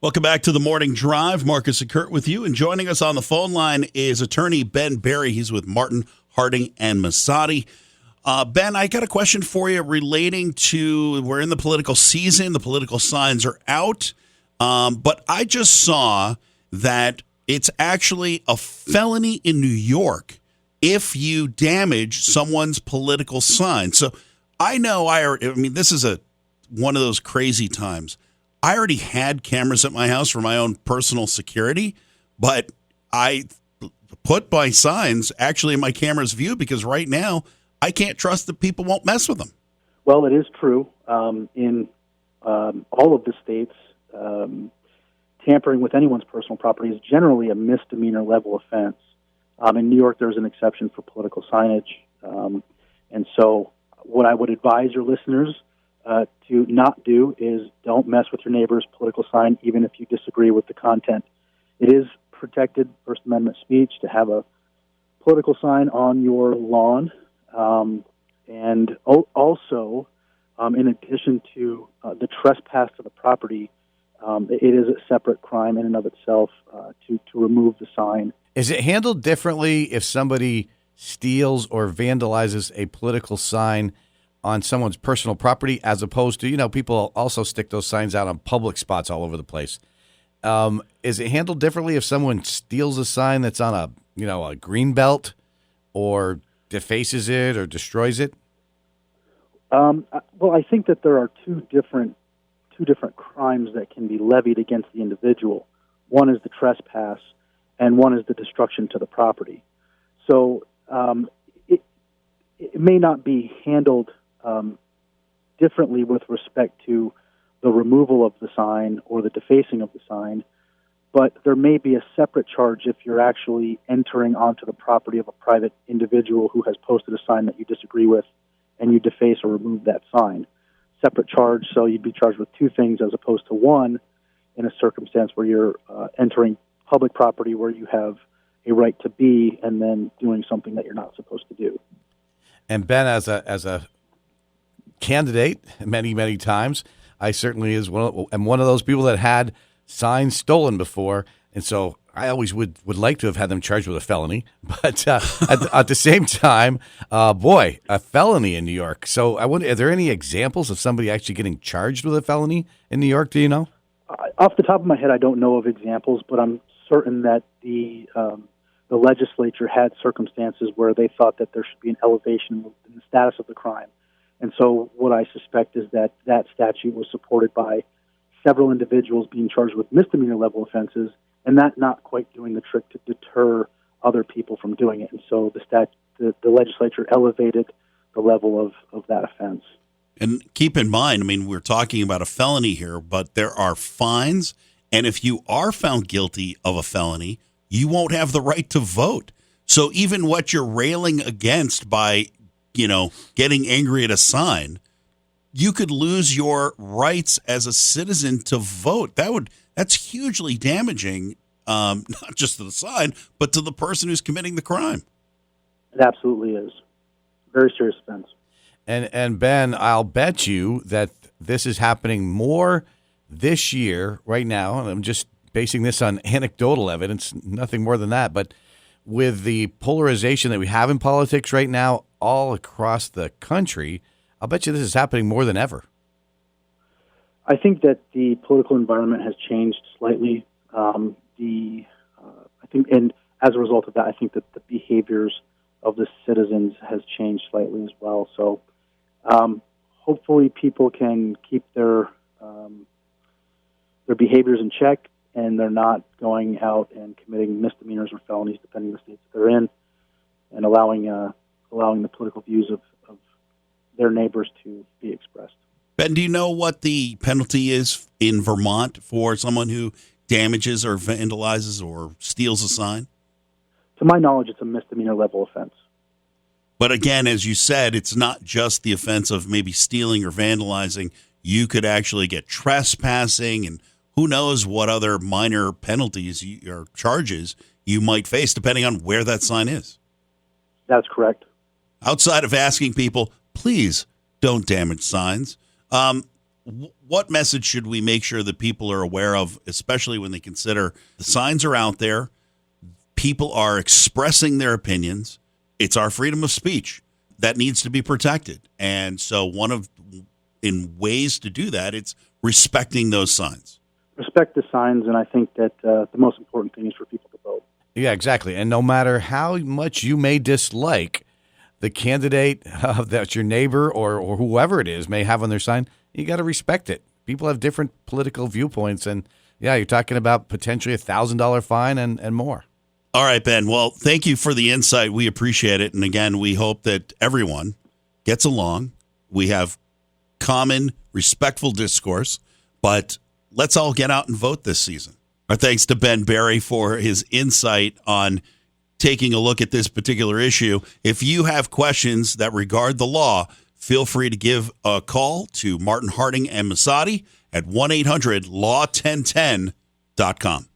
Welcome back to the Morning Drive. Marcus and Kurt with you. And joining us on the phone line is attorney Ben Berry. He's with Martin, Harding, and Masati. Ben, I got a question for you relating to, we're in the political season. The political signs are out. But I just saw that it's actually a felony in New York if you damage someone's political sign. So I know, this is one of those crazy times. I already had cameras at my house for my own personal security, but I put my signs actually in my camera's view because right now I can't trust that people won't mess with them. Well, it is true. In all of the states, tampering with anyone's personal property is generally a misdemeanor level offense. In New York, there's an exception for political signage. And so what I would advise your listeners to not do is don't mess with your neighbor's political sign, even if you disagree with the content. It is protected First Amendment speech to have a political sign on your lawn. And also, in addition to the trespass to the property, it is a separate crime in and of itself to remove the sign. Is it handled differently if somebody steals or vandalizes a political sign on someone's personal property as opposed to, people also stick those signs out on public spots all over the place? Is it handled differently if someone steals a sign that's on a green belt or defaces it or destroys it? Well, I think that there are two different crimes that can be levied against the individual. One is the trespass, and one is the destruction to the property. So it may not be handled differently with respect to the removal of the sign or the defacing of the sign, but there may be a separate charge if you're actually entering onto the property of a private individual who has posted a sign that you disagree with, and you deface or remove that sign. Separate charge, so you'd be charged with two things as opposed to one in a circumstance where you're entering public property where you have a right to be and then doing something that you're not supposed to do. And Ben, as a candidate many, many times, I certainly am one of those people that had signs stolen before, and so I always would like to have had them charged with a felony, but at the same time, a felony in New York. So I wonder, are there any examples of somebody actually getting charged with a felony in New York? Do you know? Off the top of my head, I don't know of examples, but I'm certain that the legislature had circumstances where they thought that there should be an elevation in the status of the crime. And so what I suspect is that statute was supported by several individuals being charged with misdemeanor level offenses, and that not quite doing the trick to deter other people from doing it. And so the legislature elevated the level of that offense. And keep in mind, we're talking about a felony here, but there are fines, and if you are found guilty of a felony, you won't have the right to vote. So even what you're railing against by, getting angry at a sign, you could lose your rights as a citizen to vote. That's hugely damaging, not just to the sign, but to the person who's committing the crime. It absolutely is. Very serious offense. And Ben, I'll bet you that this is happening more this year right now, and I'm just basing this on anecdotal evidence, nothing more than that, but with the polarization that we have in politics right now all across the country, I'll bet you this is happening more than ever. I think that the political environment has changed slightly. And as a result of that, I think that the behaviors of the citizens has changed slightly as well. So hopefully people can keep their behaviors in check, and they're not going out and committing misdemeanors or felonies, depending on the states that they're in, and allowing the political views of their neighbors to be expressed. Ben, do you know what the penalty is in Vermont for someone who damages or vandalizes or steals a sign? To my knowledge, it's a misdemeanor level offense. But again, as you said, it's not just the offense of maybe stealing or vandalizing. You could actually get trespassing, and who knows what other minor penalties or charges you might face depending on where that sign is. That's correct. Outside of asking people, please don't damage signs. what message should we make sure that people are aware of, especially when they consider the signs are out there, people are expressing their opinions. It's our freedom of speech that needs to be protected. And so in ways to do that, it's respecting those signs. Respect the signs, and I think that the most important thing is for people to vote. Yeah, exactly. And no matter how much you may dislike the candidate that your neighbor or whoever it is may have on their sign, you got to respect it. People have different political viewpoints, and yeah, you're talking about potentially $1,000 fine and more. All right, Ben. Well, thank you for the insight. We appreciate it. And again, we hope that everyone gets along. We have common, respectful discourse, but let's all get out and vote this season. Our thanks to Ben Berry for his insight on taking a look at this particular issue. If you have questions that regard the law, feel free to give a call to Martin Harding and Masadi at 1-800-LAW1010.com.